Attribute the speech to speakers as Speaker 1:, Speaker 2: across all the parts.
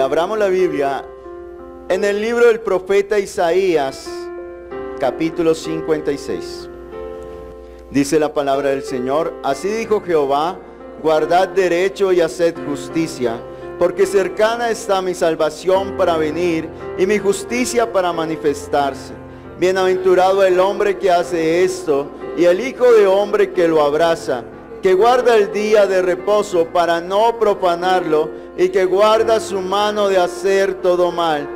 Speaker 1: Abramos la Biblia en el libro del profeta Isaías, capítulo 56. Dice la palabra del Señor: así dijo Jehová, guardad derecho y haced justicia, porque cercana está mi salvación para venir y mi justicia para manifestarse. Bienaventurado el hombre que hace esto y el hijo de hombre que lo abraza, que guarda el día de reposo para no profanarlo y que guarda su mano de hacer todo mal.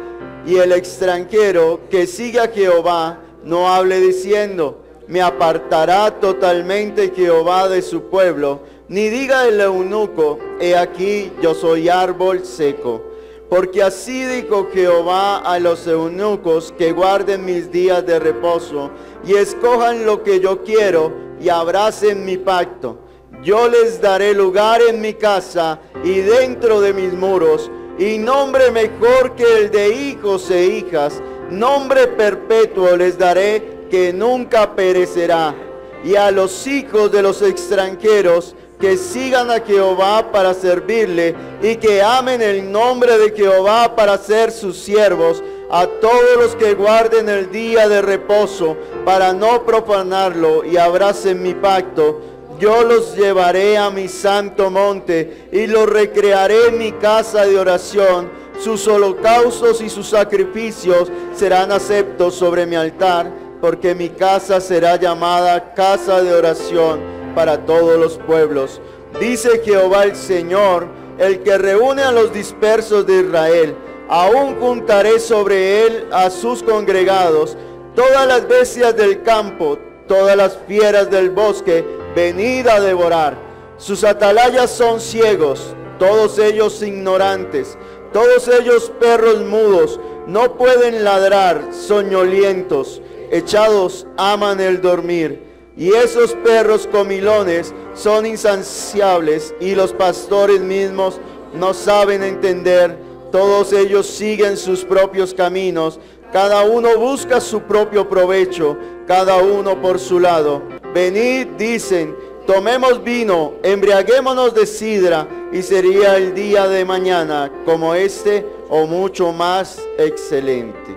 Speaker 1: Y el extranjero que sigue a Jehová no hable diciendo: me apartará totalmente Jehová de su pueblo, ni diga el eunuco: he aquí yo soy árbol seco. Porque así dijo Jehová a los eunucos que guarden mis días de reposo y escojan lo que yo quiero y abracen mi pacto. Yo les daré lugar en mi casa y dentro de mis muros, y nombre mejor que el de hijos e hijas, nombre perpetuo les daré que nunca perecerá. Y a los hijos de los extranjeros que sigan a Jehová para servirle y que amen el nombre de Jehová para ser sus siervos, a todos los que guarden el día de reposo para no profanarlo y abracen mi pacto, yo los llevaré a mi santo monte y los recrearé en mi casa de oración. Sus holocaustos y sus sacrificios serán aceptos sobre mi altar, porque mi casa será llamada casa de oración para todos los pueblos. Dice Jehová el Señor, el que reúne a los dispersos de Israel. Aún juntaré sobre él a sus congregados, todas las bestias del campo, todas las fieras del bosque, venid a devorar. Sus atalayas son ciegos, todos ellos ignorantes, todos ellos perros mudos, no pueden ladrar, soñolientos, echados aman el dormir. Y esos perros comilones son insaciables, y los pastores mismos no saben entender. Todos ellos siguen sus propios caminos, cada uno busca su propio provecho, cada uno por su lado. Venid, dicen, tomemos vino, embriaguémonos de sidra, y sería el día de mañana como este o mucho más excelente.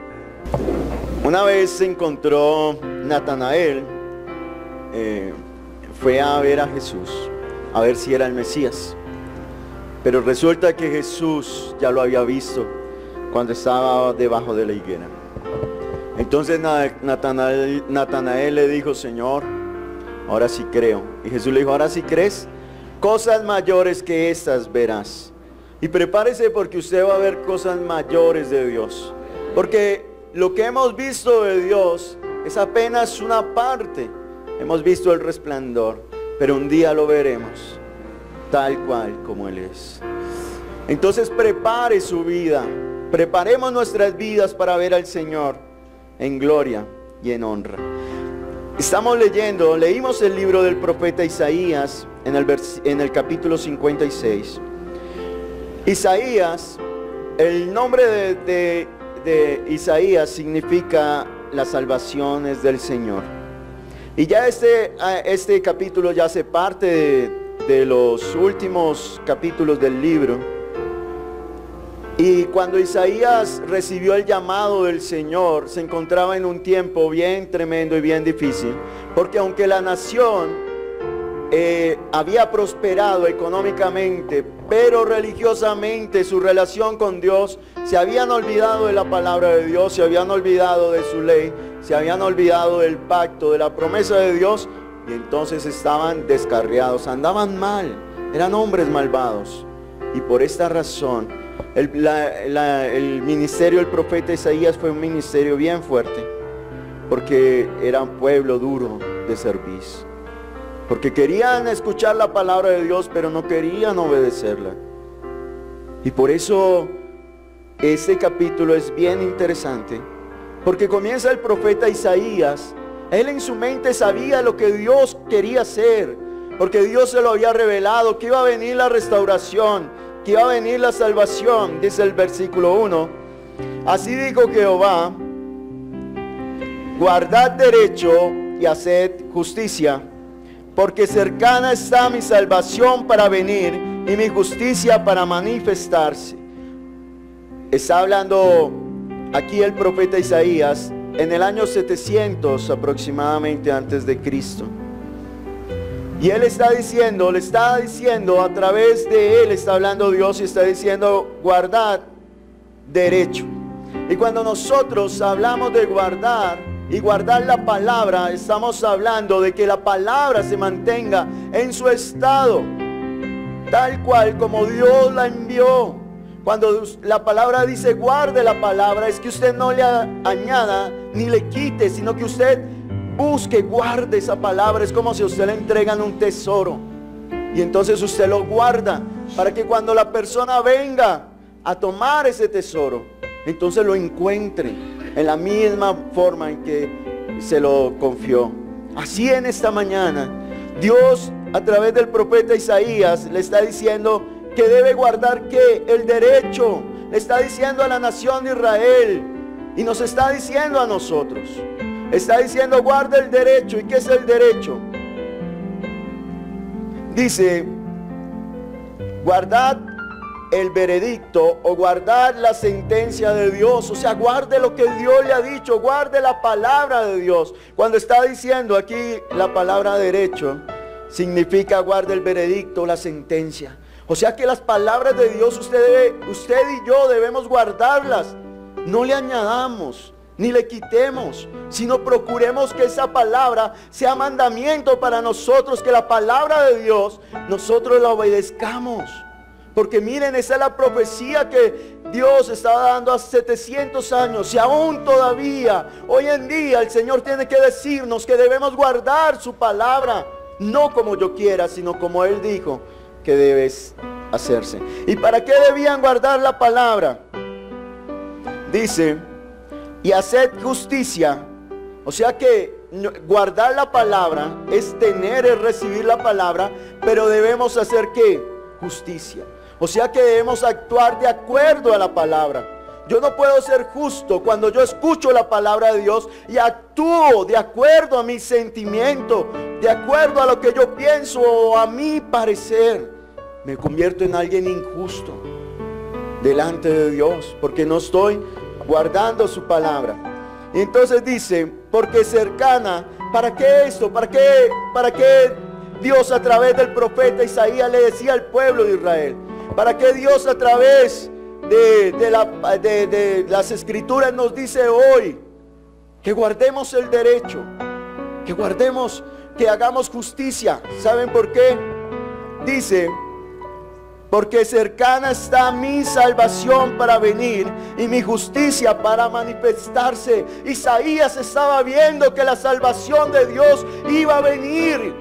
Speaker 1: Una vez se encontró Natanael, fue a ver a Jesús, a ver si era el Mesías. Pero resulta que Jesús ya lo había visto cuando estaba debajo de la higuera. Entonces Natanael le dijo: Señor, ahora sí creo. Y Jesús le dijo: ahora sí crees, cosas mayores que estas verás. Y prepárese, porque usted va a ver cosas mayores de Dios. Porque lo que hemos visto de Dios es apenas una parte. Hemos visto el resplandor, pero un día lo veremos tal cual como Él es. Entonces prepare su vida, preparemos nuestras vidas para ver al Señor en gloria y en honra. Leímos el libro del profeta Isaías en el capítulo 56. Isaías, el nombre de Isaías significa las salvaciones del Señor. Y ya este capítulo ya hace parte de los últimos capítulos del libro. Y cuando Isaías recibió el llamado del Señor, se encontraba en un tiempo bien tremendo y bien difícil, porque aunque la nación había prosperado económicamente, pero religiosamente su relación con Dios, se habían olvidado de la palabra de Dios, se habían olvidado de su ley, se habían olvidado del pacto, de la promesa de Dios, y entonces estaban descarriados, andaban mal, eran hombres malvados. Y por esta razón el ministerio del profeta Isaías fue un ministerio bien fuerte, porque era un pueblo duro de servicio, porque querían escuchar la palabra de Dios, pero no querían obedecerla. Y por eso este capítulo es bien interesante, porque comienza el profeta Isaías. Él en su mente sabía lo que Dios quería hacer, porque Dios se lo había revelado, que iba a venir la restauración, que iba a venir la salvación. Dice el versículo 1: así dijo Jehová, guardad derecho y haced justicia, porque cercana está mi salvación para venir y mi justicia para manifestarse. está hablando aquí el profeta Isaías en el año 700 aproximadamente antes de Cristo. Y él está diciendo, le está diciendo a través de él, está hablando Dios y está diciendo: guardad derecho. Y cuando nosotros hablamos de guardar y guardar la palabra, estamos hablando de que la palabra se mantenga en su estado, tal cual como Dios la envió. Cuando la palabra dice guarde la palabra, es que usted no le añada ni le quite, sino que usted busque, guarde esa palabra. Es como si a usted le entregan un tesoro y entonces usted lo guarda para que cuando la persona venga a tomar ese tesoro, entonces lo encuentre en la misma forma en que se lo confió. Así en esta mañana Dios a través del profeta Isaías le está diciendo que debe guardar ¿qué? El derecho. Le está diciendo a la nación de Israel y nos está diciendo a nosotros. Está diciendo guarda el derecho. ¿Y qué es el derecho? Dice guardad el veredicto o guardar la sentencia de Dios. O sea, guarde lo que Dios le ha dicho, guarde la palabra de Dios. Cuando está diciendo aquí la palabra derecho, significa guarde el veredicto, la sentencia. O sea que las palabras de Dios usted y yo debemos guardarlas. No le añadamos ni le quitemos, sino procuremos que esa palabra sea mandamiento para nosotros, que la palabra de Dios nosotros la obedezcamos. Porque miren, esa es la profecía que Dios estaba dando hace 700 años. Y aún todavía, hoy en día, el Señor tiene que decirnos que debemos guardar su palabra. No como yo quiera, sino como Él dijo que debes hacerse. ¿Y para qué debían guardar la palabra? Dice, y haced justicia. O sea que guardar la palabra es tener, es recibir la palabra, pero debemos hacer ¿qué? Justicia. O sea que debemos actuar de acuerdo a la palabra. Yo no puedo ser justo cuando yo escucho la palabra de Dios y actúo de acuerdo a mi sentimiento, de acuerdo a lo que yo pienso o a mi parecer. Me convierto en alguien injusto delante de Dios porque no estoy guardando su palabra. Y entonces dice, porque cercana, ¿para qué esto? ¿Para qué Dios a través del profeta Isaías le decía al pueblo de Israel? ¿Para qué Dios a través de las escrituras nos dice hoy que guardemos el derecho, que hagamos justicia? ¿Saben por qué? Dice, porque cercana está mi salvación para venir y mi justicia para manifestarse. Isaías estaba viendo que la salvación de Dios iba a venir.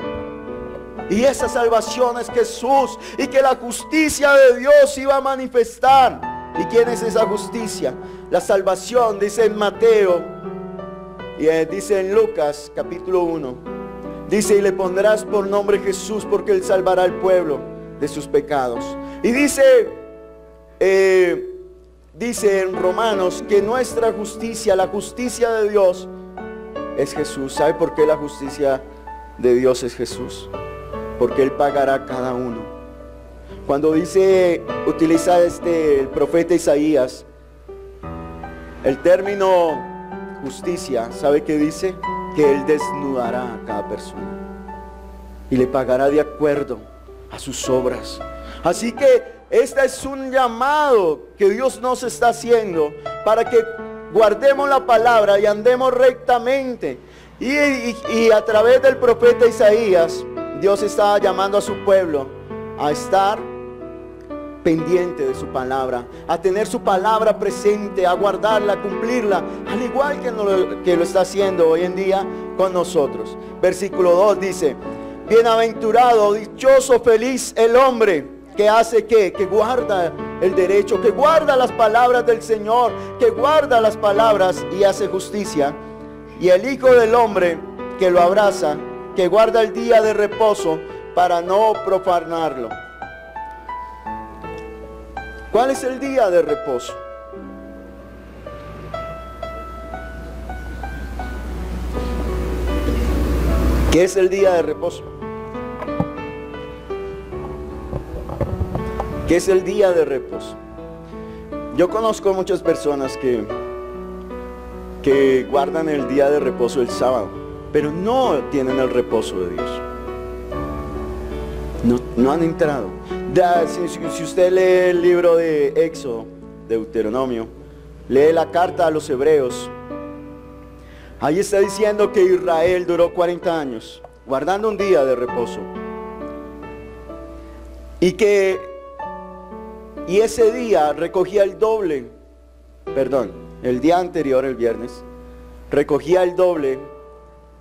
Speaker 1: Y esa salvación es Jesús, y que la justicia de Dios iba a manifestar. ¿Y quién es esa justicia? La salvación, dice en Mateo, y dice en Lucas capítulo 1, dice, y le pondrás por nombre Jesús, porque Él salvará al pueblo de sus pecados. Y dice en Romanos que nuestra justicia, la justicia de Dios es Jesús. ¿Sabe por qué la justicia de Dios es Jesús? Porque Él pagará a cada uno. Cuando utiliza el profeta Isaías el término justicia, ¿sabe qué dice? Que Él desnudará a cada persona y le pagará de acuerdo a sus obras. Así que este es un llamado que Dios nos está haciendo para que guardemos la palabra y andemos rectamente. Y a través del profeta Isaías, Dios está llamando a su pueblo a estar pendiente de su palabra, a tener su palabra presente, a guardarla, a cumplirla, al igual que lo está haciendo hoy en día con nosotros. Versículo 2 dice, bienaventurado, dichoso, feliz el hombre que hace ¿qué? Que guarda el derecho, que guarda las palabras del Señor, que guarda las palabras y hace justicia. Y el Hijo del Hombre que lo abraza, que guarda el día de reposo para no profanarlo. ¿Cuál es el día de reposo? ¿Qué es el día de reposo? ¿Qué es el día de reposo? Yo conozco muchas personas que guardan el día de reposo el sábado, pero no tienen el reposo de Dios. No han entrado. Si usted lee el libro de Éxodo, Deuteronomio, lee la carta a los hebreos, ahí está diciendo que Israel duró 40 años guardando un día de reposo. Y ese día recogía el doble, el día anterior, el viernes, recogía el doble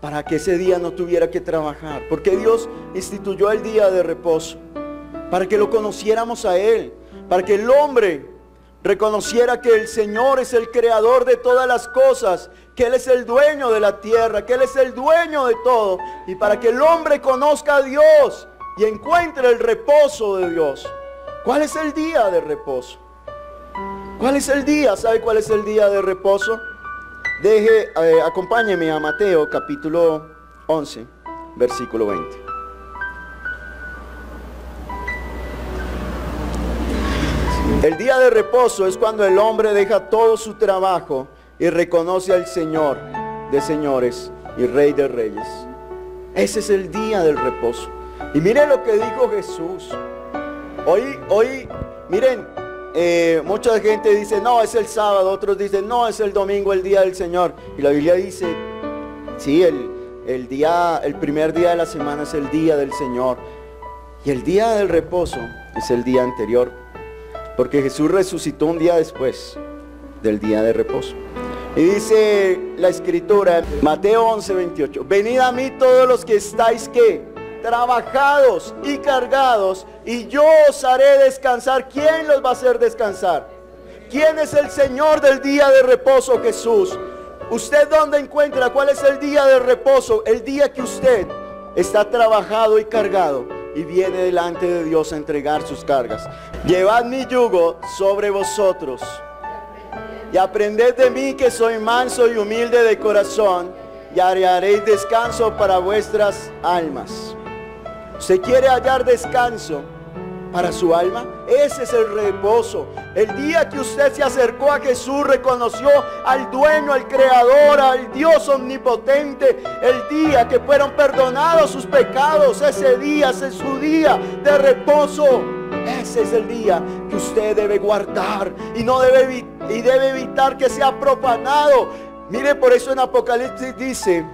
Speaker 1: para que ese día no tuviera que trabajar. Porque Dios instituyó el día de reposo, para que lo conociéramos a Él, para que el hombre reconociera que el Señor es el creador de todas las cosas, que Él es el dueño de la tierra, que Él es el dueño de todo, y para que el hombre conozca a Dios y encuentre el reposo de Dios. ¿Cuál es el día de reposo? ¿Cuál es el día? ¿Sabe cuál es el día de reposo? Acompáñeme a Mateo capítulo 11, versículo 20. El día de reposo es cuando el hombre deja todo su trabajo y reconoce al Señor de señores y Rey de reyes. Ese es el día del reposo. Y miren lo que dijo Jesús. Hoy, miren, mucha gente dice, no, es el sábado. Otros dicen, no, es el domingo, el día del Señor. Y la Biblia dice, sí, el primer día de la semana es el día del Señor. Y el día del reposo es el día anterior. Porque Jesús resucitó un día después del día de reposo. Y dice la Escritura, Mateo 11, 28, venid a mí todos los que estáis, ¿qué? Trabajados y cargados, y yo os haré descansar. ¿Quién los va a hacer descansar? ¿Quién es el Señor del día de reposo? Jesús. ¿Usted dónde encuentra? ¿Cuál es el día de reposo? El día que usted está trabajado y cargado y viene delante de Dios a entregar sus cargas. Llevad mi yugo sobre vosotros y aprended de mí, que soy manso y humilde de corazón, y haréis descanso para vuestras almas. ¿Usted quiere hallar descanso para su alma? Ese es el reposo. El día que usted se acercó a Jesús, reconoció al dueño, al creador, al Dios omnipotente. El día que fueron perdonados sus pecados, ese día es su día de reposo. Ese es el día que usted debe guardar y debe evitar que sea profanado. Mire, por eso en Apocalipsis dice,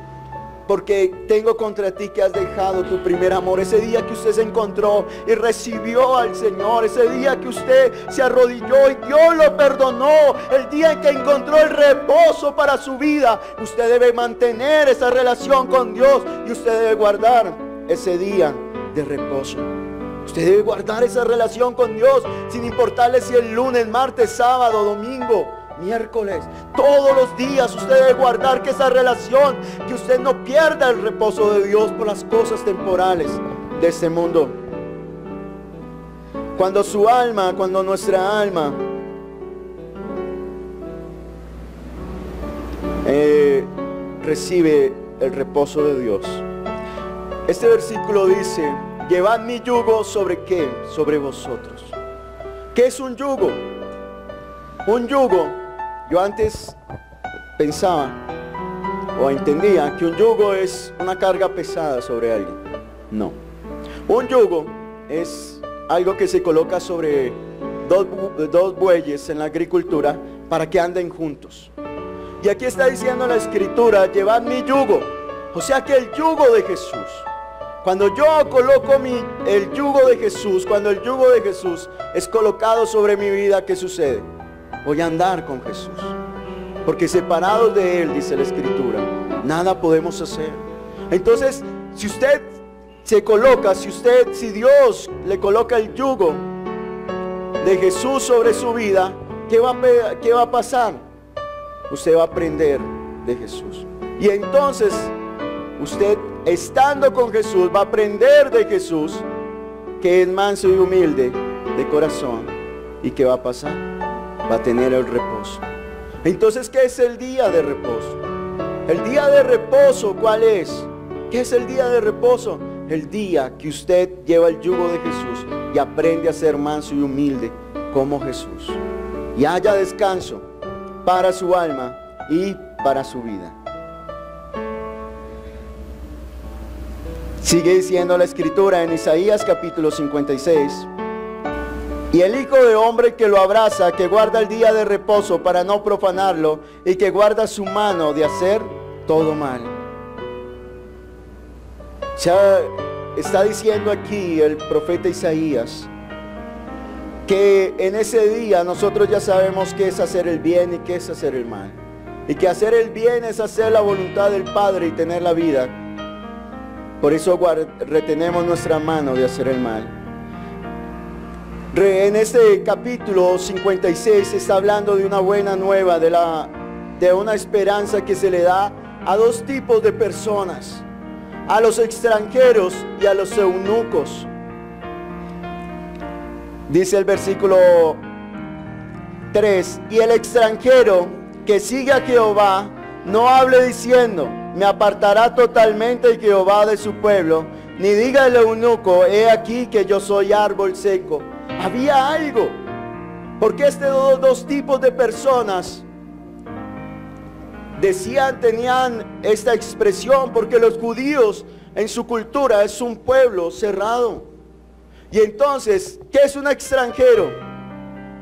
Speaker 1: porque tengo contra ti que has dejado tu primer amor. Ese día que usted se encontró y recibió al Señor, ese día que usted se arrodilló y Dios lo perdonó, el día en que encontró el reposo para su vida, usted debe mantener esa relación con Dios y usted debe guardar ese día de reposo. Usted debe guardar esa relación con Dios, sin importarle si es lunes, martes, sábado, domingo, miércoles. Todos los días usted debe guardar que esa relación, que usted no pierda el reposo de Dios por las cosas temporales de este mundo. Cuando nuestra alma recibe el reposo de Dios. Este versículo dice, llevad mi yugo sobre ¿qué? Sobre vosotros. ¿Qué es un yugo? Un yugo, yo antes pensaba o entendía que un yugo es una carga pesada sobre alguien. No. Un yugo es algo que se coloca sobre dos bueyes en la agricultura para que anden juntos. Y aquí está diciendo la Escritura, llevad mi yugo. O sea que el yugo de Jesús. Cuando yo coloco el yugo de Jesús, cuando el yugo de Jesús es colocado sobre mi vida, ¿qué sucede? Voy a andar con Jesús. Porque separados de Él, dice la Escritura, nada podemos hacer. Entonces, si usted se coloca, si Dios le coloca el yugo de Jesús sobre su vida, ¿qué va a pasar? Usted va a aprender de Jesús. Y entonces, usted estando con Jesús va a aprender de Jesús, que es manso y humilde de corazón. ¿Y qué va a pasar? Va a tener el reposo. Entonces, ¿qué es el día de reposo? El día de reposo, ¿cuál es? ¿Qué es el día de reposo? El día que usted lleva el yugo de Jesús y aprende a ser manso y humilde como Jesús. y haya descanso para su alma y para su vida. Sigue diciendo la escritura en Isaías capítulo 56. Y el Hijo de Hombre que lo abraza, que guarda el día de reposo para no profanarlo, y que guarda su mano de hacer todo mal. O sea, está diciendo aquí el profeta Isaías que en ese día nosotros ya sabemos qué es hacer el bien y qué es hacer el mal. Y que hacer el bien es hacer la voluntad del Padre y tener la vida. Por eso retenemos nuestra mano de hacer el mal. En este capítulo 56 está hablando de una buena nueva, de una esperanza que se le da a dos tipos de personas: a los extranjeros y a los eunucos. Dice el versículo 3: y el extranjero que sigue a Jehová no hable diciendo: me apartará totalmente Jehová de su pueblo, ni diga el eunuco: he aquí que yo soy árbol seco. Había algo, porque estos dos tipos de personas tenían esta expresión, porque los judíos en su cultura es un pueblo cerrado. Y entonces, ¿qué es un extranjero?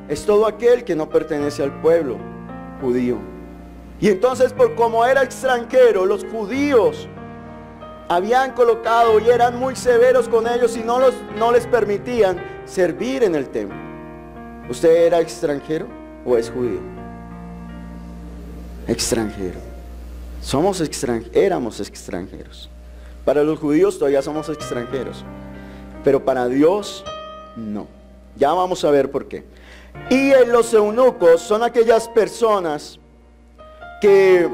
Speaker 1: Es todo aquel que no pertenece al pueblo judío. Y entonces, como era extranjero, los judíos habían colocado y eran muy severos con ellos y no les permitían servir en el templo. ¿Usted era extranjero o es judío? Extranjero. Éramos extranjeros. Para los judíos todavía somos extranjeros, pero para Dios no. Ya vamos a ver por qué. Y los eunucos son aquellas personas que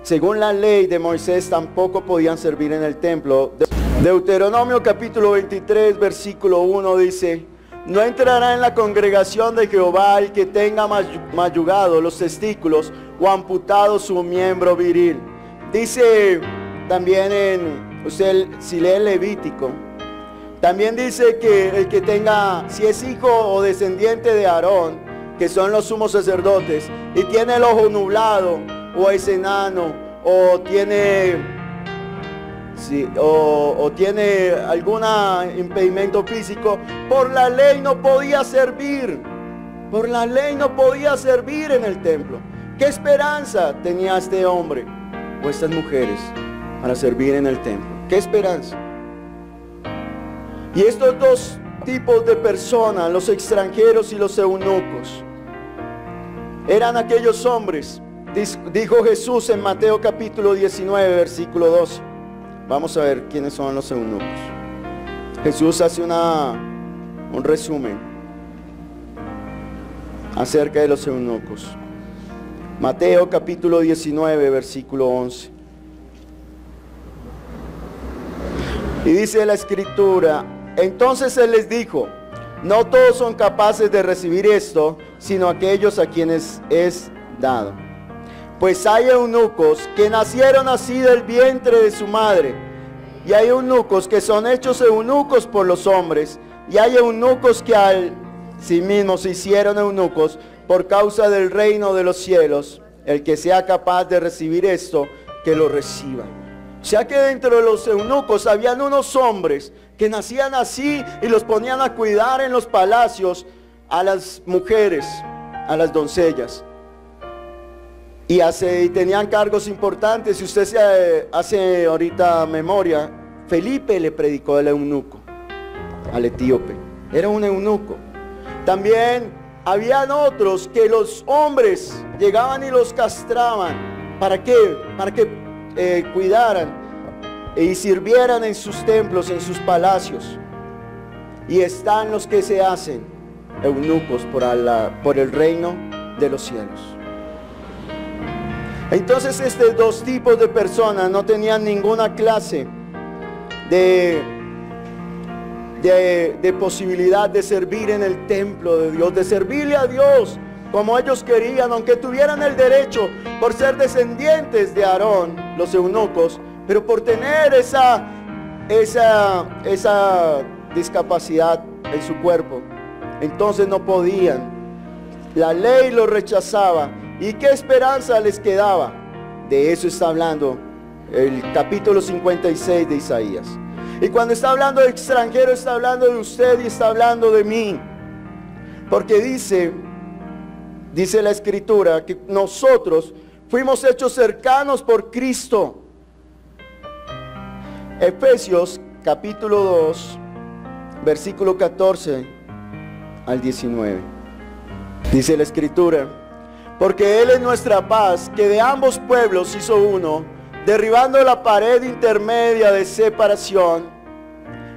Speaker 1: según la ley de Moisés tampoco podían servir en el templo. Deuteronomio capítulo 23 versículo 1 dice: no entrará en la congregación de Jehová el que tenga mayugado los testículos o amputado su miembro viril. Dice también usted si lee el Levítico, también dice que el que tenga, si es hijo o descendiente de Aarón, que son los sumos sacerdotes, y tiene el ojo nublado, o es enano, o tiene algún impedimento físico, por la ley no podía servir. Por la ley no podía servir en el templo. ¿Qué esperanza tenía este hombre o estas mujeres para servir en el templo? ¿Qué esperanza? Y estos dos tipos de personas, los extranjeros y los eunucos, eran aquellos hombres. Dijo Jesús en Mateo capítulo 19 versículo 12. Vamos a ver quiénes son los eunucos. Jesús hace un resumen acerca de los eunucos. Mateo capítulo 19 versículo 11. Y dice la escritura: entonces Él les dijo: no todos son capaces de recibir esto, sino aquellos a quienes es dado. Pues hay eunucos que nacieron así del vientre de su madre, y hay eunucos que son hechos eunucos por los hombres, y hay eunucos que al sí mismos se hicieron eunucos por causa del reino de los cielos. El que sea capaz de recibir esto, que lo reciba. O sea que dentro de los eunucos habían unos hombres que nacían así y los ponían a cuidar en los palacios a las mujeres, a las doncellas. Y tenían cargos importantes. Si usted se hace ahorita memoria, Felipe le predicó al eunuco, al etíope. Era un eunuco. También habían otros que los hombres llegaban y los castraban. ¿Para qué? Para que cuidaran y sirvieran en sus templos, en sus palacios. Y están los que se hacen eunucos por el reino de los cielos. Entonces estos dos tipos de personas no tenían ninguna clase de posibilidad de servir en el templo de Dios, de servirle a Dios como ellos querían, aunque tuvieran el derecho por ser descendientes de Aarón, los eunucos, pero por tener esa discapacidad en su cuerpo, entonces no podían. La ley los rechazaba. ¿Y qué esperanza les quedaba? De eso está hablando el capítulo 56 de Isaías. Y cuando está hablando de extranjero, está hablando de usted y está hablando de mí. Porque dice la Escritura que nosotros fuimos hechos cercanos por Cristo. Efesios capítulo 2, versículo 14 al 19. Dice la Escritura: porque Él es nuestra paz, que de ambos pueblos hizo uno, derribando la pared intermedia de separación,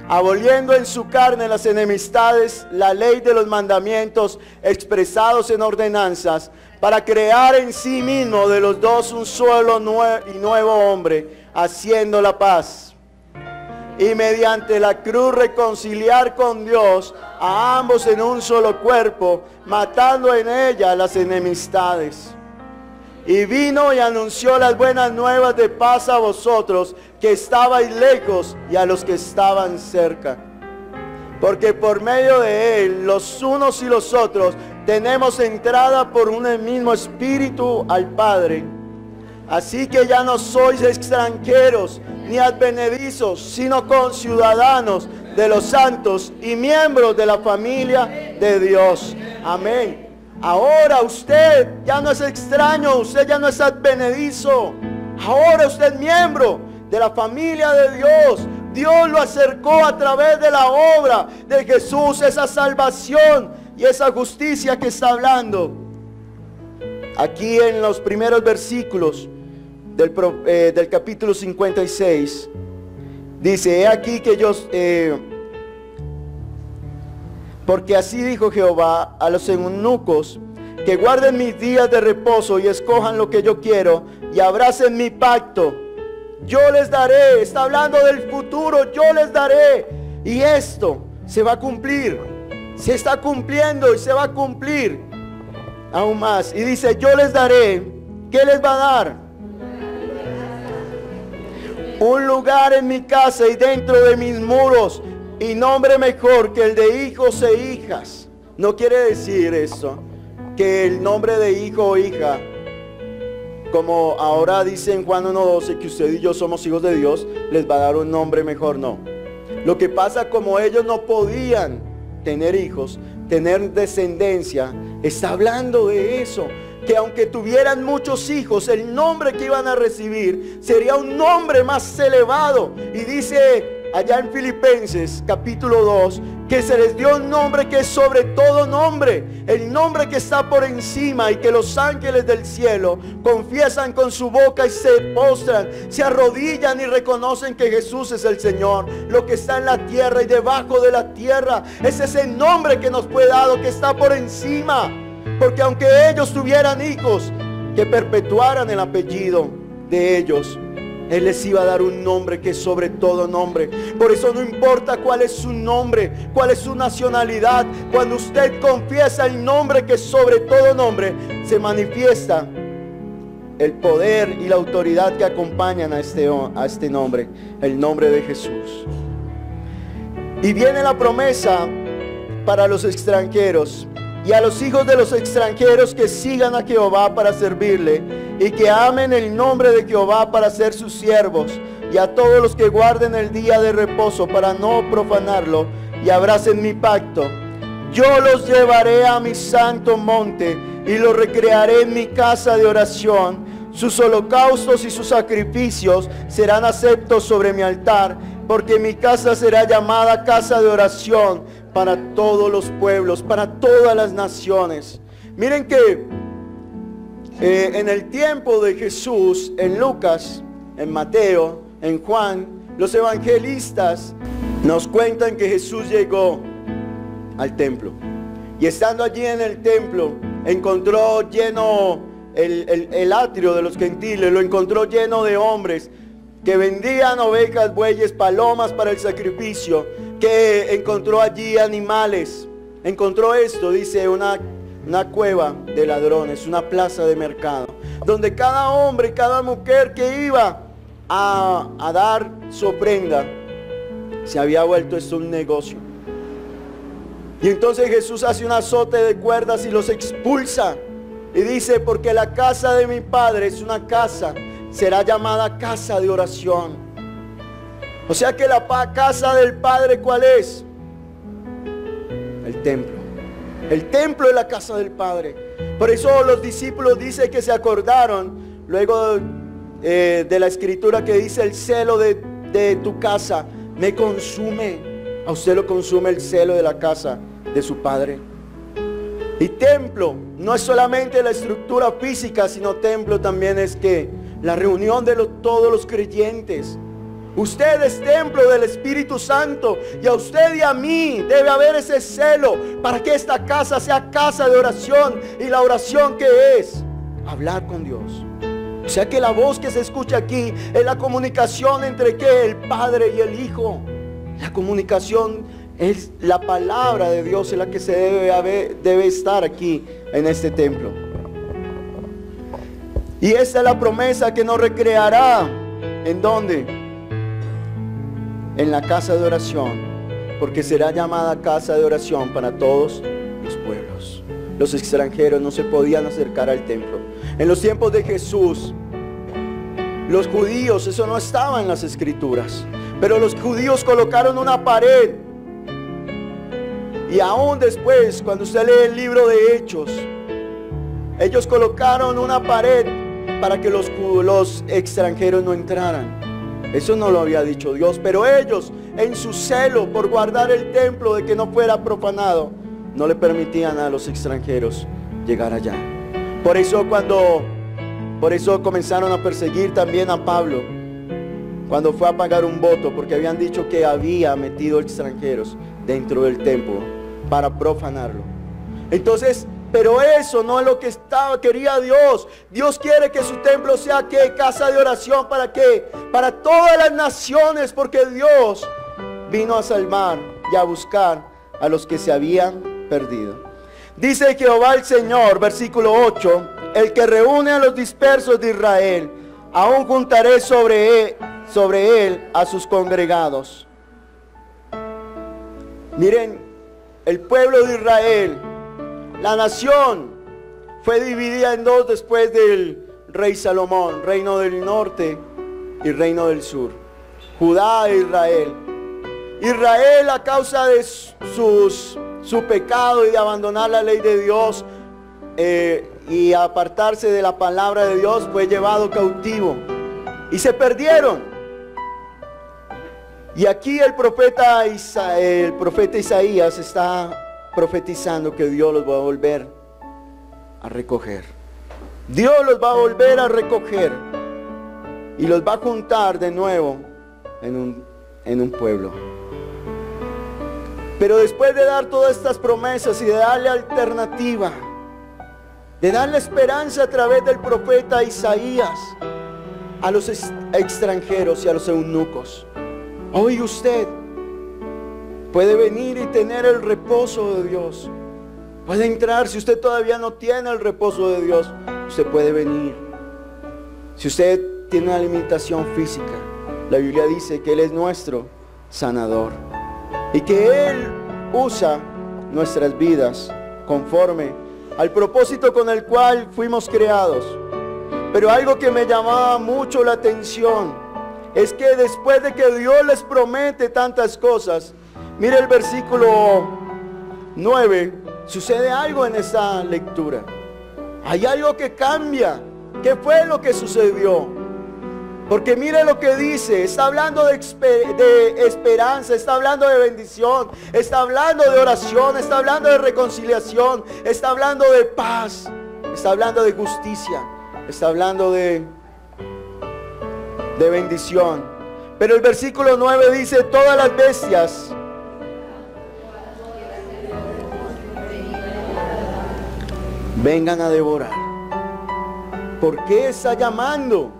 Speaker 1: aboliendo en su carne las enemistades, la ley de los mandamientos expresados en ordenanzas, para crear en sí mismo de los dos un solo y nuevo hombre, haciendo la paz. Y mediante la cruz reconciliar con Dios a ambos en un solo cuerpo, matando en ella las enemistades. Y vino y anunció las buenas nuevas de paz a vosotros que estabais lejos y a los que estaban cerca. Porque por medio de Él, los unos y los otros, tenemos entrada por un mismo Espíritu al Padre. Así que ya no sois extranjeros ni advenedizos, sino conciudadanos de los santos y miembros de la familia de Dios. Amén. Ahora usted ya no es extraño, usted ya no es advenedizo. Ahora usted es miembro de la familia de Dios. Dios lo acercó a través de la obra de Jesús, esa salvación y esa justicia que está hablando. Aquí en los primeros versículos del capítulo 56, dice: he aquí que yo... porque así dijo Jehová a los eunucos, que guarden mis días de reposo y escojan lo que yo quiero y abracen mi pacto. Yo les daré, está hablando del futuro, yo les daré. Y esto se va a cumplir, se está cumpliendo y se va a cumplir aún más. Y dice: yo les daré, ¿qué les va a dar? Un lugar en mi casa y dentro de mis muros, y nombre mejor que el de hijos e hijas. No quiere decir eso, que el nombre de hijo o hija, como ahora dice en Juan 1:12, que usted y yo somos hijos de Dios, les va a dar un nombre mejor. No. Lo que pasa, como ellos no podían tener hijos, tener descendencia, está hablando de eso, que aunque tuvieran muchos hijos, el nombre que iban a recibir sería un nombre más elevado. Y dice allá en Filipenses capítulo 2, que se les dio un nombre que es sobre todo nombre, el nombre que está por encima, y que los ángeles del cielo confiesan con su boca y se postran, se arrodillan y reconocen que Jesús es el Señor. Lo que está en la tierra y debajo de la tierra, ese es el nombre que nos fue dado, que está por encima. Porque aunque ellos tuvieran hijos que perpetuaran el apellido de ellos, Él les iba a dar un nombre que es sobre todo nombre. Por eso no importa cuál es su nombre, cuál es su nacionalidad. Cuando usted confiesa el nombre que es sobre todo nombre, se manifiesta el poder y la autoridad que acompañan a este nombre, el nombre de Jesús. Y viene la promesa para los extranjeros: y a los hijos de los extranjeros que sigan a Jehová para servirle, y que amen el nombre de Jehová para ser sus siervos, y a todos los que guarden el día de reposo para no profanarlo, y abracen mi pacto. Yo los llevaré a mi santo monte, y los recrearé en mi casa de oración. Sus holocaustos y sus sacrificios serán aceptos sobre mi altar, porque mi casa será llamada casa de oración para todos los pueblos, para todas las naciones. Miren que en el tiempo de Jesús, en Lucas, en Mateo, en Juan, los evangelistas nos cuentan que Jesús llegó al templo, y estando allí en el templo encontró lleno el atrio de los gentiles, lo encontró lleno de hombres que vendían ovejas, bueyes, palomas para el sacrificio, que encontró allí animales. Encontró esto, dice, una cueva de ladrones, una plaza de mercado, donde cada hombre y cada mujer que iba a dar su ofrenda, se había vuelto esto un negocio. Y entonces Jesús hace un azote de cuerdas y los expulsa. Y dice, porque la casa de mi Padre es una casa, será llamada casa de oración. O sea que la casa del Padre, ¿cuál es? El templo. El templo es la casa del Padre. Por eso los discípulos dicen que se acordaron luego de la escritura que dice, el celo de tu casa me consume. A usted lo consume el celo de la casa de su Padre. Y templo no es solamente la estructura física, sino templo también es que la reunión de todos los creyentes. Usted es templo del Espíritu Santo, y a usted y a mí debe haber ese celo para que esta casa sea casa de oración. Y la oración, ¿qué es? Hablar con Dios. O sea que la voz que se escucha aquí es la comunicación entre ¿qué? El Padre y el Hijo. La comunicación es la palabra de Dios, es la que se debe estar aquí en este templo. Y esa es la promesa que nos recreará. ¿En dónde? En la casa de oración, porque será llamada casa de oración para todos los pueblos. Los extranjeros no se podían acercar al templo. En los tiempos de Jesús, los judíos, eso no estaba en las escrituras, pero los judíos colocaron una pared. Y aún después, cuando usted lee el libro de Hechos, ellos colocaron una pared para que los extranjeros no entraran. Eso no lo había dicho Dios, pero ellos, en su celo por guardar el templo de que no fuera profanado, no le permitían a los extranjeros llegar allá. Por eso comenzaron a perseguir también a Pablo cuando fue a pagar un voto, porque habían dicho que había metido extranjeros dentro del templo para profanarlo. Entonces, pero eso no es lo que quería Dios. Dios quiere que su templo sea ¿qué? Casa de oración. ¿Para qué? Para todas las naciones, porque Dios vino a salvar y a buscar a los que se habían perdido. Dice Jehová el Señor, versículo 8, el que reúne a los dispersos de Israel, aún juntaré sobre él a sus congregados. Miren, el pueblo de Israel, la nación, fue dividida en dos después del rey Salomón: reino del norte y reino del sur. Judá e Israel. Israel, a causa de su pecado y de abandonar la ley de Dios y apartarse de la palabra de Dios, fue llevado cautivo y se perdieron. Y aquí el profeta Isaías está profetizando que Dios los va a volver a recoger. Dios los va a volver a recoger y los va a juntar de nuevo en un pueblo. Pero después de dar todas estas promesas y de darle alternativa, de darle esperanza a través del profeta Isaías a los extranjeros y a los eunucos, hoy usted puede venir y tener el reposo de Dios. Puede entrar. Si usted todavía no tiene el reposo de Dios, usted puede venir. Si usted tiene una limitación física, la Biblia dice que Él es nuestro sanador y que Él usa nuestras vidas conforme al propósito con el cual fuimos creados. Pero algo que me llamaba mucho la atención es que después de que Dios les promete tantas cosas, mire el versículo 9, sucede algo en esta lectura. Hay algo que cambia. ¿Qué fue lo que sucedió? Porque mire lo que dice. Está hablando de esperanza, está hablando de bendición, está hablando de oración, está hablando de reconciliación, está hablando de paz, está hablando de justicia, está hablando de bendición. Pero el versículo 9 dice: todas las bestias vengan a devorar. ¿Por qué está llamando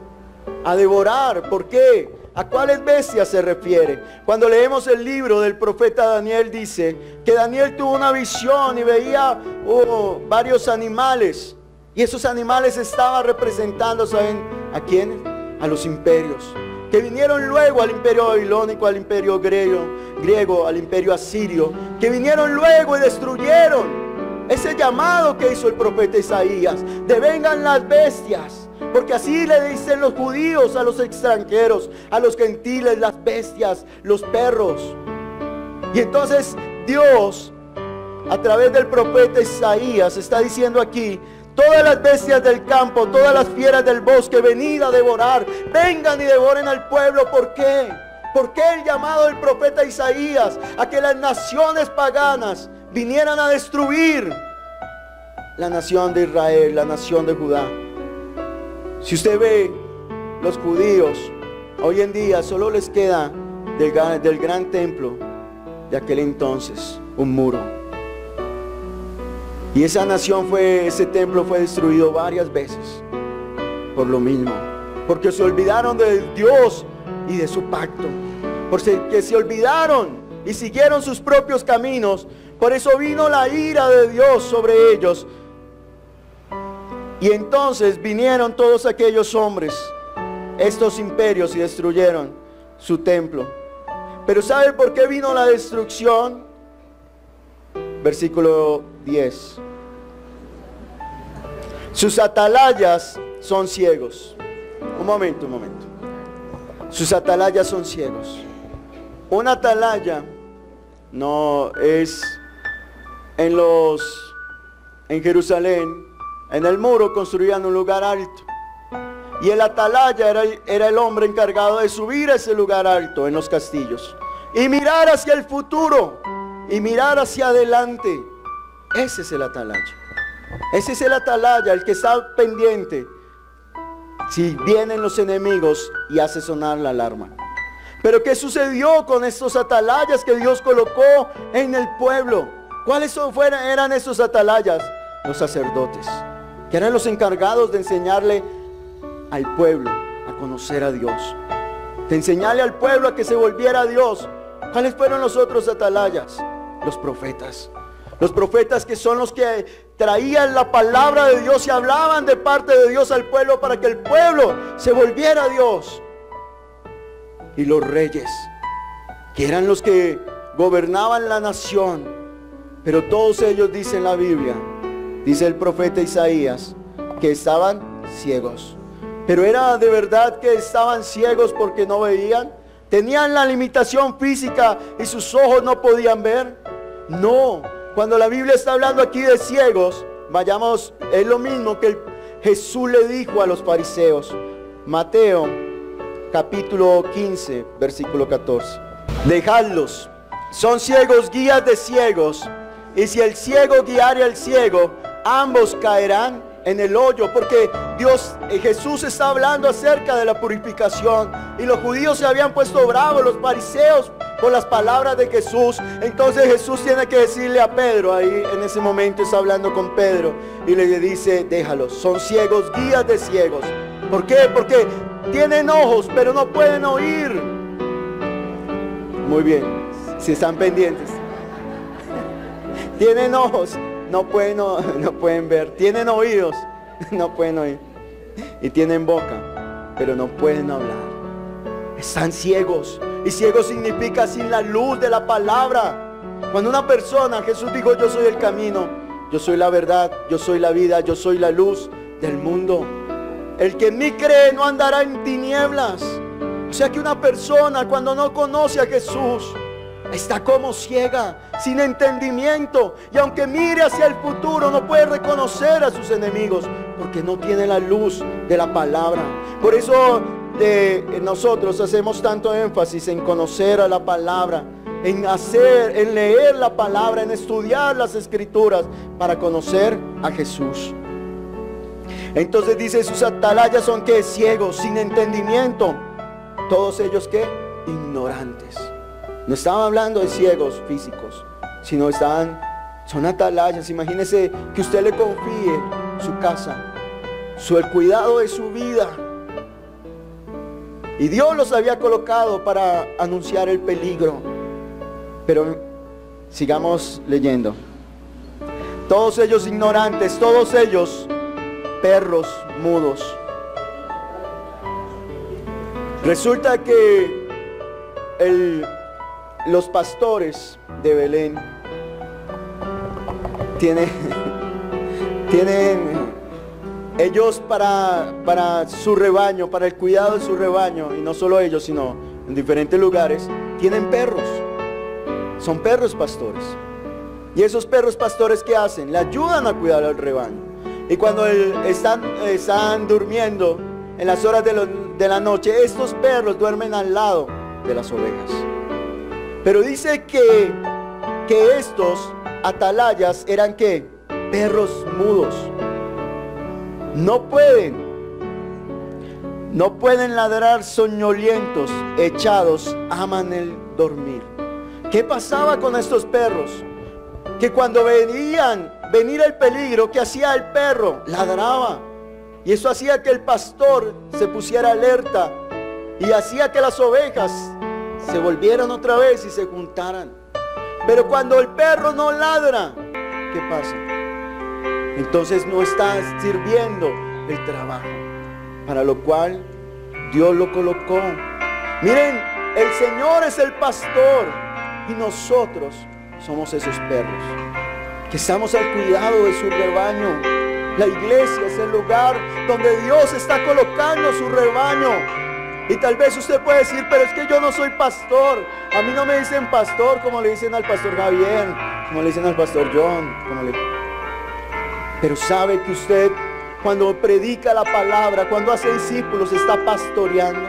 Speaker 1: a devorar? ¿Por qué? ¿A cuáles bestias se refiere? Cuando leemos el libro del profeta Daniel, dice que Daniel tuvo una visión y veía varios animales. Y esos animales estaban representando, ¿saben a quiénes? A los imperios. que vinieron luego al imperio babilónico, al imperio griego, al imperio asirio, que vinieron luego y destruyeron ese llamado que hizo el profeta Isaías, de vengan las bestias, porque así le dicen los judíos a los extranjeros, a los gentiles, las bestias, los perros. Y entonces Dios, a través del profeta Isaías, está diciendo aquí: todas las bestias del campo, todas las fieras del bosque, venid a devorar, vengan y devoren al pueblo. ¿Por qué? ¿Por qué el llamado del profeta Isaías a que las naciones paganas vinieran a destruir la nación de Israel, la nación de Judá? Si usted ve, los judíos hoy en día solo les queda del gran templo de aquel entonces un muro. Y esa nación ese templo fue destruido varias veces por lo mismo, porque se olvidaron de Dios y de su pacto, porque se olvidaron y siguieron sus propios caminos. Por eso vino la ira de Dios sobre ellos. Y entonces vinieron todos aquellos hombres, estos imperios, y destruyeron su templo. Pero ¿sabe por qué vino la destrucción? Versículo 10. Sus atalayas son ciegos. Un momento. Sus atalayas son ciegos. Una atalaya no es en Jerusalén, en el muro construían un lugar alto. Y el atalaya era el hombre encargado de subir a ese lugar alto en los castillos y mirar hacia el futuro y mirar hacia adelante. Ese es el atalaya. Ese es el atalaya, el que está pendiente si vienen los enemigos y hace sonar la alarma. Pero ¿qué sucedió con estos atalayas que Dios colocó en el pueblo? ¿Cuáles eran esos atalayas? Los sacerdotes, que eran los encargados de enseñarle al pueblo a conocer a Dios, de enseñarle al pueblo a que se volviera a Dios. ¿Cuáles fueron los otros atalayas? Los profetas. Los profetas, que son los que traían la palabra de Dios y hablaban de parte de Dios al pueblo para que el pueblo se volviera a Dios. Y los reyes, que eran los que gobernaban la nación. Pero todos ellos, dice en la Biblia, dice el profeta Isaías, que estaban ciegos. Pero era de verdad que estaban ciegos porque no veían. ¿Tenían la limitación física y sus ojos no podían ver? No. Cuando la Biblia está hablando aquí de ciegos, vayamos, es lo mismo que Jesús le dijo a los fariseos. Mateo capítulo 15, versículo 14. Dejadlos, son ciegos guías de ciegos, y si el ciego guiare al ciego, ambos caerán en el hoyo. Porque Jesús está hablando acerca de la purificación, y los judíos se habían puesto bravos, los fariseos, por las palabras de Jesús. Entonces Jesús tiene que decirle a Pedro, ahí en ese momento está hablando con Pedro, y le dice: déjalos, son ciegos guías de ciegos. ¿Por qué? Porque tienen ojos pero no pueden oír. Muy bien, si están pendientes. Tienen ojos, no pueden ver. Tienen oídos, no pueden oír. Y tienen boca, pero no pueden hablar. Están ciegos. Y ciego significa sin la luz de la palabra. Cuando una persona, Jesús dijo: yo soy el camino, yo soy la verdad, yo soy la vida, yo soy la luz del mundo. El que en mí cree no andará en tinieblas. O sea que una persona, cuando no conoce a Jesús, está como ciega, sin entendimiento. Y aunque mire hacia el futuro, no puede reconocer a sus enemigos, porque no tiene la luz de la palabra. Por eso nosotros hacemos tanto énfasis en conocer a la palabra, en leer la palabra, en estudiar las escrituras para conocer a Jesús. Entonces dice: sus atalayas son ¿qué? Ciegos, sin entendimiento. Todos ellos ¿qué? Ignorantes. No estaba hablando de ciegos físicos, sino son atalayas. Imagínese que usted le confíe su casa, el cuidado de su vida. Y Dios los había colocado para anunciar el peligro. Pero sigamos leyendo. Todos ellos ignorantes, todos ellos perros mudos, Resulta que los pastores de Belén tienen ellos para su rebaño, para el cuidado de su rebaño, y no solo ellos, sino en diferentes lugares, tienen perros. Son perros pastores. Y esos perros pastores, ¿qué hacen? Le ayudan a cuidar al rebaño. Y cuando están durmiendo en las horas de la noche, estos perros duermen al lado de las ovejas. Pero dice que estos atalayas eran ¿qué? Perros mudos. No pueden ladrar soñolientos, echados, aman el dormir. ¿Qué pasaba con estos perros? Que cuando veían venir el peligro, ¿qué hacía el perro? Ladraba. Y eso hacía que el pastor se pusiera alerta y hacía que las ovejas se volvieran otra vez y se juntaran. Pero cuando el perro no ladra, ¿qué pasa? Entonces no está sirviendo el trabajo para lo cual Dios lo colocó. Miren, el Señor es el pastor y nosotros somos esos perros que estamos al cuidado de su rebaño. La iglesia es el lugar donde Dios está colocando su rebaño. Y tal vez usted puede decir, pero es que yo no soy pastor. A mí no me dicen pastor como le dicen al pastor Javier, como le dicen al pastor John, Pero sabe que usted, cuando predica la palabra, cuando hace discípulos, está pastoreando.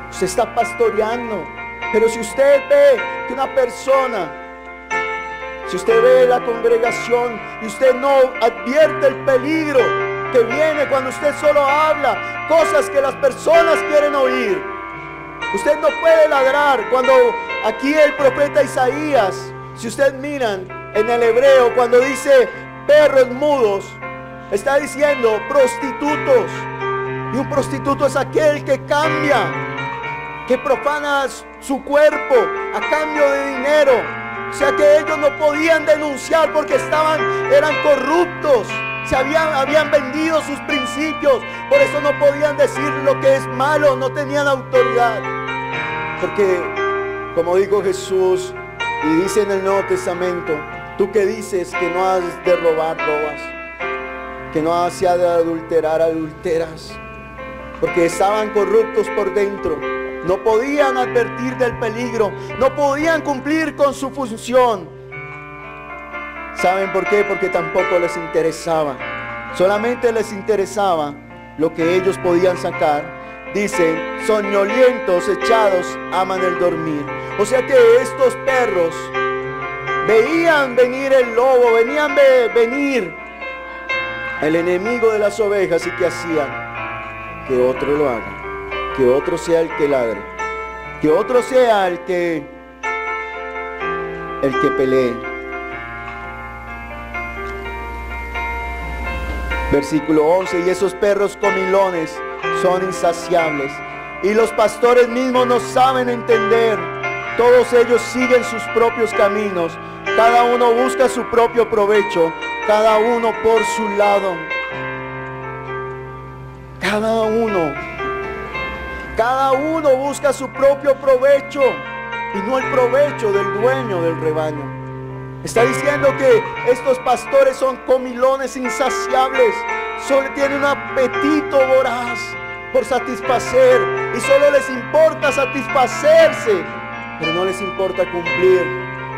Speaker 1: Usted está pastoreando. Pero si usted ve que una persona, si usted ve la congregación y usted no advierte el peligro que viene cuando usted solo habla cosas que las personas quieren oír, usted no puede ladrar. Cuando aquí el profeta Isaías, si ustedes miran en el hebreo, cuando dice perros mudos, está diciendo prostitutos. Y un prostituto es aquel que cambia, que profana su cuerpo a cambio de dinero. O sea que ellos no podían denunciar porque eran corruptos, habían vendido sus principios. Por eso no podían decir lo que es malo, no tenían autoridad. Porque como dijo Jesús y dice en el Nuevo Testamento, tú que dices que no has de robar, robas, que no se ha de adulterar, adulteras. Porque estaban corruptos por dentro. No podían advertir del peligro, no podían cumplir con su función. ¿Saben por qué? Porque tampoco les interesaba. Solamente les interesaba lo que ellos podían sacar. Dicen, soñolientos, echados, aman el dormir. O sea que estos perros veían venir el lobo, venían venir el enemigo de las ovejas. ¿Y qué hacían? Que otro lo haga. Que otro sea el que ladre, que otro sea el que pelee. Versículo 11, y esos perros comilones son insaciables, y los pastores mismos no saben entender. Todos ellos siguen sus propios caminos, cada uno busca su propio provecho, cada uno por su lado. Cada uno busca su propio provecho y no el provecho del dueño del rebaño. Está diciendo que estos pastores son comilones insaciables. Solo tienen un apetito voraz por satisfacer y solo les importa satisfacerse, pero no les importa cumplir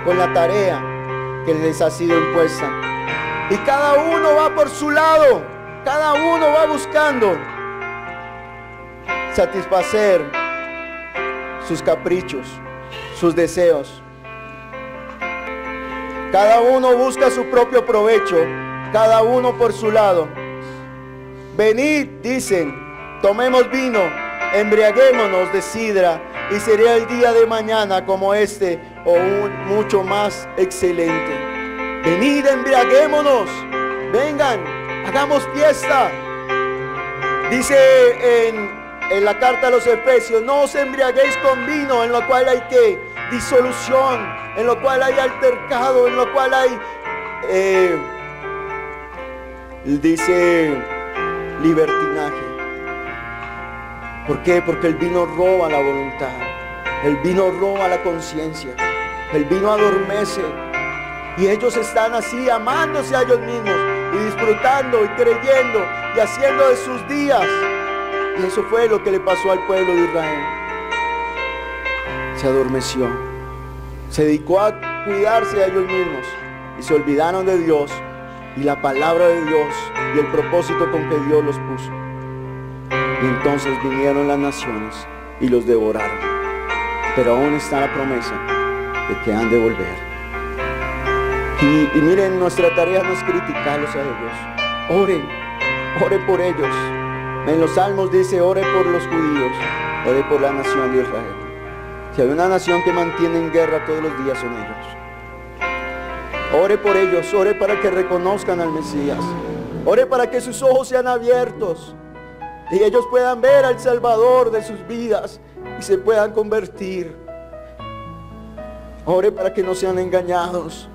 Speaker 1: con la tarea que les ha sido impuesta. Y cada uno va por su lado, cada uno va buscando satisfacer sus caprichos, sus deseos. Cada uno busca su propio provecho, cada uno por su lado. Venid, dicen, tomemos vino, embriaguémonos de sidra, y sería el día de mañana como este, o mucho más excelente. Venid, embriaguémonos, vengan, hagamos fiesta. Dice en la carta a los Efesios, no os embriaguéis con vino, en lo cual hay disolución, en lo cual hay altercado, en lo cual hay dice libertinaje. ¿Por qué? Porque el vino roba la voluntad. El vino roba la conciencia. El vino adormece. Y ellos están así amándose a ellos mismos y disfrutando y creyendo y haciendo de sus días. Y eso fue lo que le pasó al pueblo de Israel. Se adormeció. Se dedicó a cuidarse a ellos mismos y se olvidaron de Dios y la palabra de Dios y el propósito con que Dios los puso. Y entonces vinieron las naciones y los devoraron. Pero aún está la promesa de que han de volver. Y miren, nuestra tarea no es criticarlos a ellos. Ore por ellos. En los salmos dice, ore por los judíos, ore por la nación de Israel. Si hay una nación que mantiene en guerra todos los días, son ellos. Ore por ellos, ore para que reconozcan al Mesías. Ore para que sus ojos sean abiertos y ellos puedan ver al Salvador de sus vidas y se puedan convertir. Ore para que no sean engañados.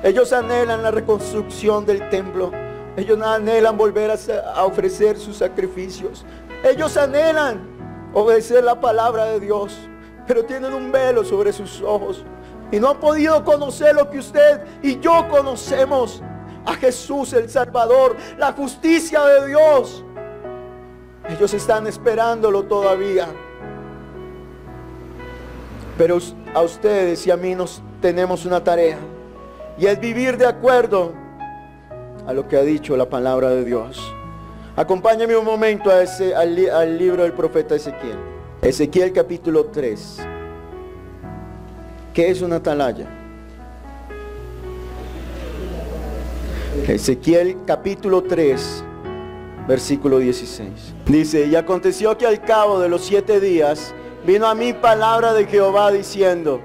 Speaker 1: Ellos anhelan la reconstrucción del templo. Ellos anhelan volver a ofrecer sus sacrificios. Ellos anhelan obedecer la palabra de Dios, pero tienen un velo sobre sus ojos y no han podido conocer lo que usted y yo conocemos: a Jesús el Salvador, la justicia de Dios. Ellos están esperándolo todavía. Pero a ustedes y a mí nos tenemos una tarea, y es vivir de acuerdo a lo que ha dicho la palabra de Dios. Acompáñame un momento al libro del profeta Ezequiel. Ezequiel capítulo 3. ¿Qué es una atalaya? Ezequiel capítulo 3, versículo 16. Dice: y aconteció que al cabo de los 7 días vino a mí palabra de Jehová diciendo: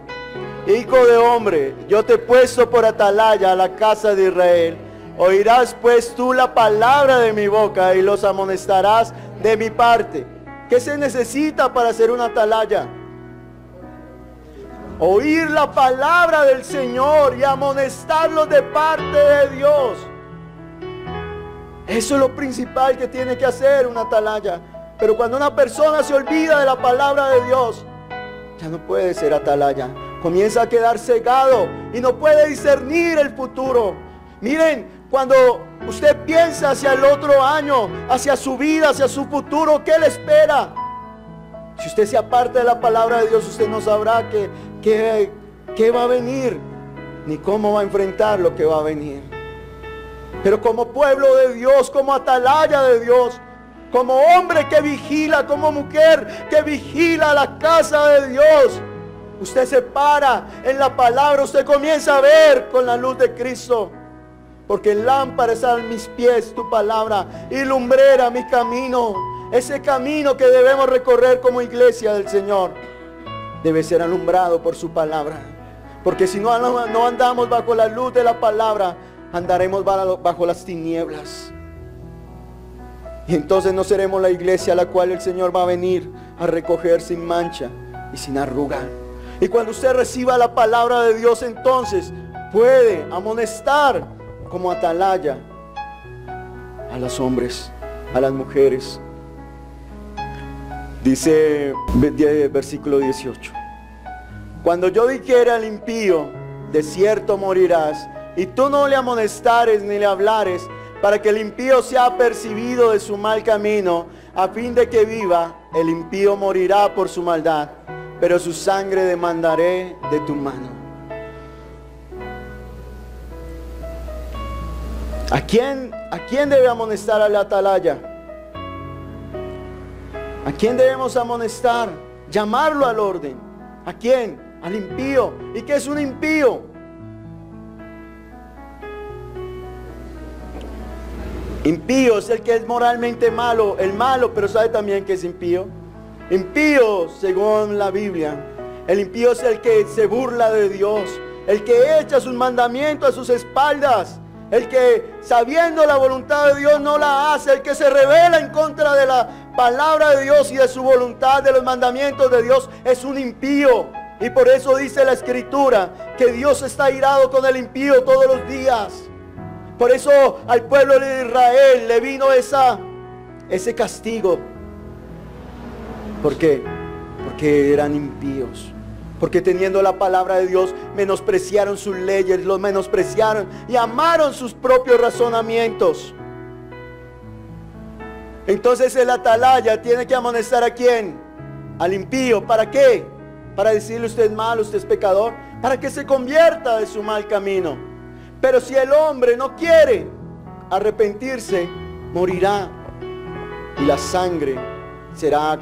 Speaker 1: hijo de hombre, yo te he puesto por atalaya a la casa de Israel. Oirás pues tú la palabra de mi boca y los amonestarás de mi parte. ¿Qué se necesita para hacer una atalaya? Oír la palabra del Señor y amonestarlos de parte de Dios. Eso es lo principal que tiene que hacer una atalaya. Pero cuando una persona se olvida de la palabra de Dios, ya no puede ser atalaya. Comienza a quedar cegado y no puede discernir el futuro. Miren, cuando usted piensa hacia el otro año, hacia su vida, hacia su futuro, ¿qué le espera? Si usted se aparta de la palabra de Dios, usted no sabrá qué va a venir, ni cómo va a enfrentar lo que va a venir. Pero como pueblo de Dios, como atalaya de Dios, como hombre que vigila, como mujer que vigila la casa de Dios, usted se para en la palabra, usted comienza a ver con la luz de Cristo. Porque lámpara es a mis pies tu palabra y lumbrera mi camino. Ese camino que debemos recorrer como iglesia del Señor debe ser alumbrado por su palabra. Porque si no andamos bajo la luz de la palabra, andaremos bajo las tinieblas. Y entonces no seremos la iglesia a la cual el Señor va a venir a recoger sin mancha y sin arruga. Y cuando usted reciba la palabra de Dios, entonces puede amonestar como atalaya a los hombres, a las mujeres. Dice versículo 18: cuando yo dijere al impío, de cierto morirás, y tú no le amonestares ni le hablares, para que el impío sea apercibido de su mal camino, a fin de que viva, el impío morirá por su maldad, pero su sangre demandaré de tu mano. ¿A quién debe amonestar a la atalaya? ¿A quién debemos amonestar? Llamarlo al orden. ¿A quién? Al impío. ¿Y qué es un impío? Impío es el que es moralmente malo, el malo, pero ¿sabe también que es impío? Impío, según la Biblia, el impío es el que se burla de Dios, el que echa sus mandamientos a sus espaldas, el que sabiendo la voluntad de Dios no la hace, el que se rebela en contra de la palabra de Dios y de su voluntad, de los mandamientos de Dios, es un impío. Y por eso dice la Escritura que Dios está airado con el impío todos los días. Por eso al pueblo de Israel le vino ese castigo. ¿Por qué? Porque eran impíos. Porque teniendo la palabra de Dios, menospreciaron sus leyes, los menospreciaron y amaron sus propios razonamientos. Entonces el atalaya tiene que amonestar ¿a quién? Al impío. ¿Para qué? Para decirle: usted es malo, usted es pecador, para que se convierta de su mal camino. Pero si el hombre no quiere arrepentirse, morirá, y la sangre será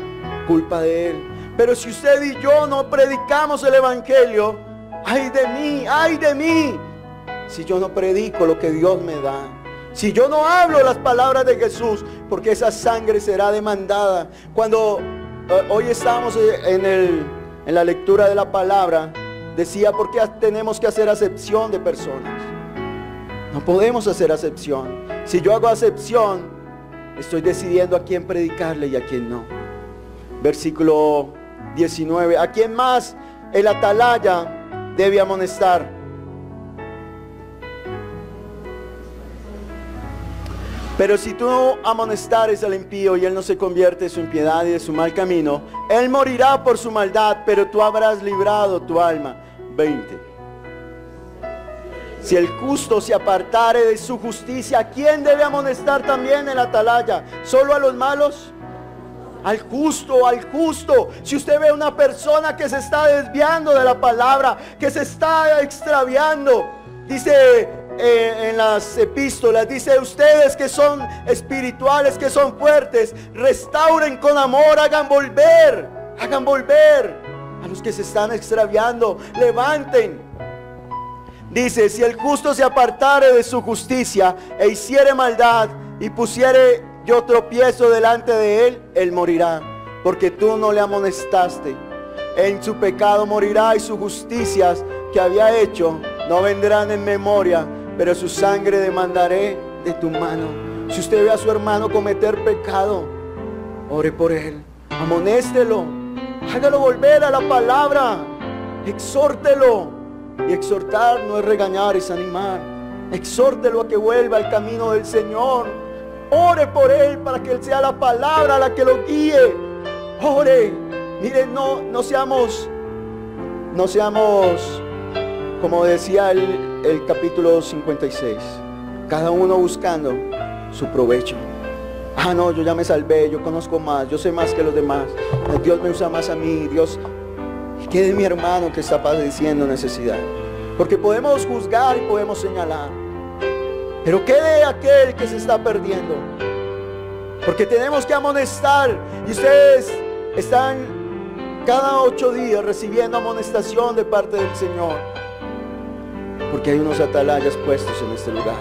Speaker 1: culpa de él. Pero si usted y yo no predicamos el evangelio, ay de mí, si yo no predico lo que Dios me da, si yo no hablo las palabras de Jesús, porque esa sangre será demandada. Cuando hoy estamos en la lectura de la palabra, decía: ¿por qué tenemos que hacer acepción de personas? No podemos hacer acepción. Si yo hago acepción, estoy decidiendo a quién predicarle y a quién no. Versículo 19. ¿A quién más el atalaya debe amonestar? Pero si tú amonestares al impío y él no se convierte de su impiedad y de su mal camino, él morirá por su maldad, pero tú habrás librado tu alma. 20. Si el justo se apartare de su justicia, ¿a quién debe amonestar también el atalaya? ¿Solo a los malos? Al justo, al justo. Si usted ve a una persona que se está desviando de la palabra, que se está extraviando, dice en las epístolas, dice: ustedes que son espirituales, que son fuertes, restauren con amor, hagan volver a los que se están extraviando, levanten. Dice: si el justo se apartare de su justicia e hiciere maldad y pusiere yo tropiezo delante de él, él morirá, porque tú no le amonestaste. En su pecado morirá, y sus justicias que había hecho no vendrán en memoria, pero su sangre demandaré de tu mano. Si usted ve a su hermano cometer pecado, ore por él, amonéstelo, hágalo volver a la palabra, exhórtelo. Y exhortar no es regañar, es animar. Exhórtelo a que vuelva al camino del Señor. Ore por él para que él sea la palabra la que lo guíe. Ore. Miren, no seamos como decía el capítulo 56, cada uno buscando su provecho. Ah, no, yo ya me salvé, yo conozco más, yo sé más que los demás, Dios me usa más a mí, Dios. ¿Qué de mi hermano que está padeciendo necesidad? Porque podemos juzgar y podemos señalar, pero ¿qué de aquel que se está perdiendo? Porque tenemos que amonestar. Y ustedes están cada 8 días recibiendo amonestación de parte del Señor, porque hay unos atalayas puestos en este lugar,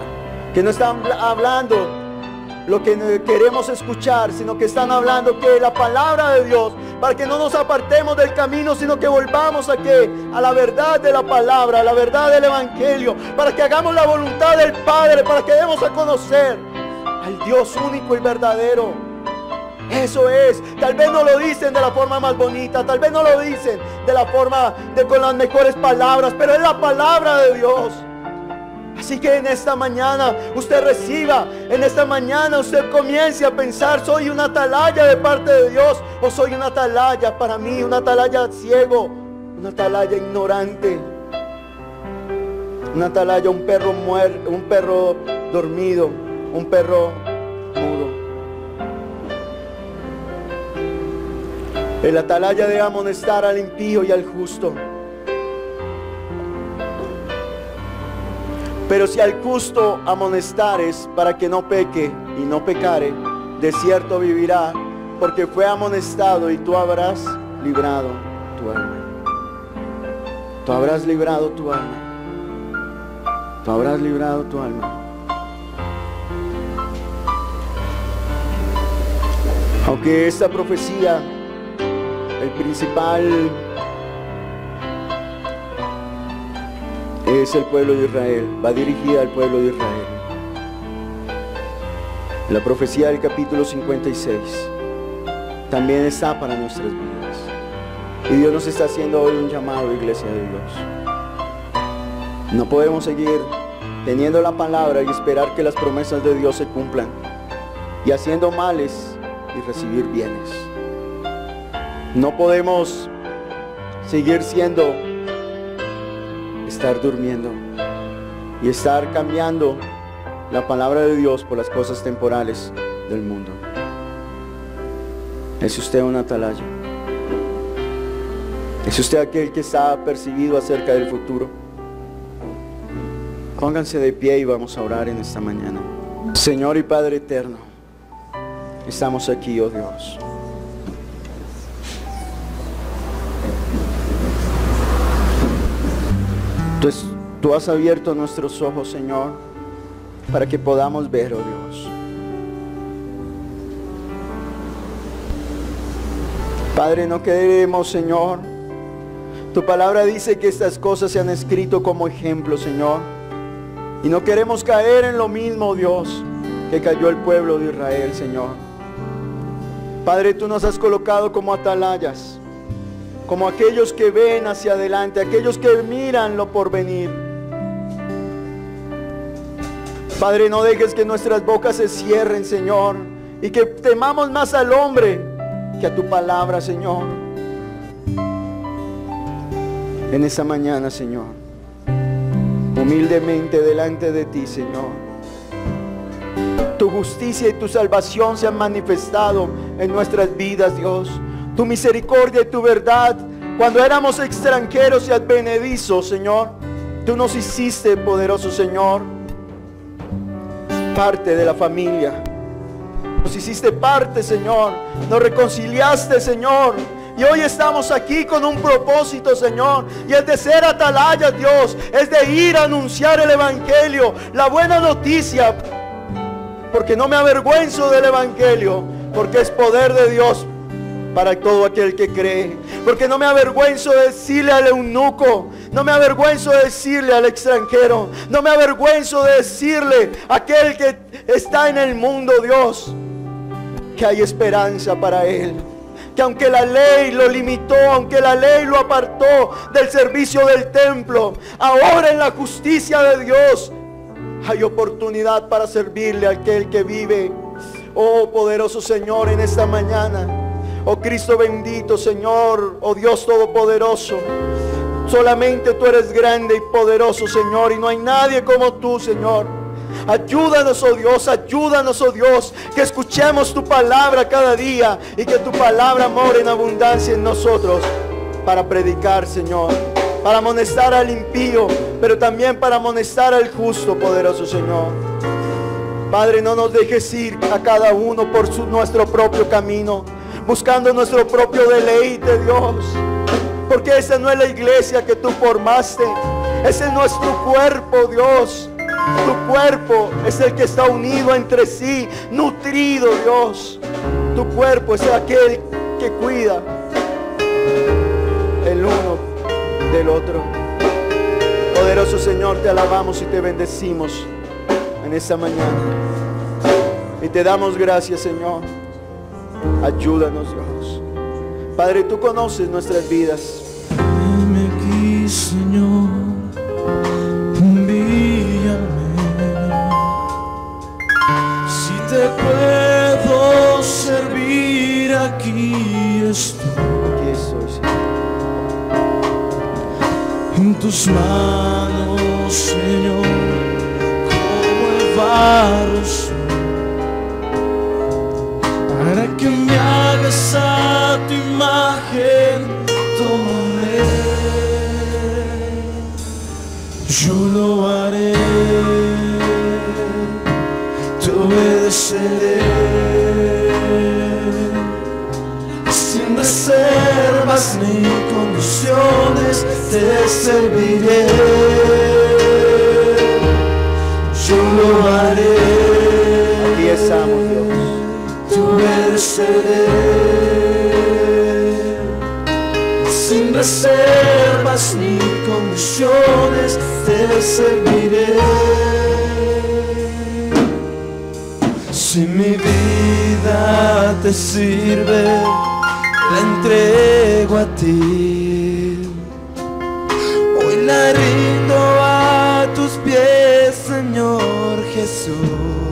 Speaker 1: que no están hablando lo que queremos escuchar, sino que están hablando que la palabra de Dios, para que no nos apartemos del camino, sino que volvamos a la verdad de la palabra, a la verdad del evangelio, para que hagamos la voluntad del Padre, para que demos a conocer al Dios único y verdadero. Eso es. Tal vez no lo dicen de la forma más bonita, tal vez no lo dicen de la forma con las mejores palabras, pero es la palabra de Dios. Así que en esta mañana usted reciba, en esta mañana usted comience a pensar: ¿soy una atalaya de parte de Dios o soy una atalaya para mí, una atalaya ciego, una atalaya ignorante, una atalaya, un perro muerto, un perro dormido, un perro mudo? El atalaya debe amonestar al impío y al justo. Pero si al justo amonestares para que no peque y no pecare, de cierto vivirá, porque fue amonestado, y tú habrás librado tu alma. Tú habrás librado tu alma. Tú habrás librado tu alma. Aunque esta profecía, el principal es el pueblo de Israel, va dirigida al pueblo de Israel. La profecía del capítulo 56 también está para nuestras vidas. Y Dios nos está haciendo hoy un llamado, iglesia de Dios. No podemos seguir teniendo la palabra y esperar que las promesas de Dios se cumplan, y haciendo males y recibir bienes. No podemos seguir estar durmiendo y estar cambiando la palabra de Dios por las cosas temporales del mundo. ¿Es usted un atalaya? ¿Es usted aquel que está apercibido acerca del futuro? Pónganse de pie y vamos a orar en esta mañana. Señor y Padre eterno, estamos aquí, oh Dios. Tú has abierto nuestros ojos, Señor, para que podamos ver, oh Dios. Padre, no queremos, Señor. Tu palabra dice que estas cosas se han escrito como ejemplo, Señor. Y no queremos caer en lo mismo, Dios, que cayó el pueblo de Israel, Señor. Padre, tú nos has colocado como atalayas, como aquellos que ven hacia adelante, aquellos que miran lo por venir. Padre, no dejes que nuestras bocas se cierren, Señor, y que temamos más al hombre que a tu palabra, Señor. En esa mañana, Señor, humildemente delante de ti, Señor, tu justicia y tu salvación se han manifestado en nuestras vidas, Dios. Tu misericordia y tu verdad, cuando éramos extranjeros y advenedizos, Señor, tú nos hiciste, poderoso Señor, parte de la familia. Nos hiciste parte, Señor. Nos reconciliaste, Señor. Y hoy estamos aquí con un propósito, Señor. Y es de ser atalayas, Dios. Es de ir a anunciar el Evangelio, la buena noticia. Porque no me avergüenzo del Evangelio, porque es poder de Dios para todo aquel que cree. Porque no me avergüenzo de decirle al eunuco, no me avergüenzo de decirle al extranjero, no me avergüenzo de decirle a aquel que está en el mundo, Dios, que hay esperanza para él. Que aunque la ley lo limitó, aunque la ley lo apartó del servicio del templo, ahora en la justicia de Dios hay oportunidad para servirle a aquel que vive. Oh poderoso Señor, en esta mañana, oh Cristo bendito, Señor, oh Dios todopoderoso, solamente tú eres grande y poderoso, Señor, y no hay nadie como tú, Señor. Ayúdanos, oh Dios, que escuchemos tu palabra cada día y que tu palabra more en abundancia en nosotros para predicar, Señor, para amonestar al impío, pero también para amonestar al justo, poderoso Señor. Padre, no nos dejes ir a cada uno por nuestro propio camino, buscando nuestro propio deleite, Dios, porque esa no es la iglesia que tú formaste. Ese no es tu cuerpo, Dios. Tu cuerpo es el que está unido entre sí, nutrido, Dios. Tu cuerpo es aquel que cuida el uno del otro. Poderoso Señor, te alabamos y te bendecimos en esta mañana. Y te damos gracias, Señor. Ayúdanos, Dios. Padre, tú conoces nuestras vidas.
Speaker 2: Heme aquí, Señor, envíame. Si te puedo servir, aquí estoy.
Speaker 1: Aquí estoy, Señor.
Speaker 2: En tus manos, Señor, como el barro soy, para que me hagas a tu imagen, tómame. Yo lo haré, te obedeceré, sin reservas ni condiciones te serviré. Yo lo haré,
Speaker 1: Aquí estamos, Dios.
Speaker 2: te obedeceré, sin reservas ni condiciones te serviré. Si mi vida te sirve, la entrego a ti. Hoy la rindo a tus pies, Señor Jesús.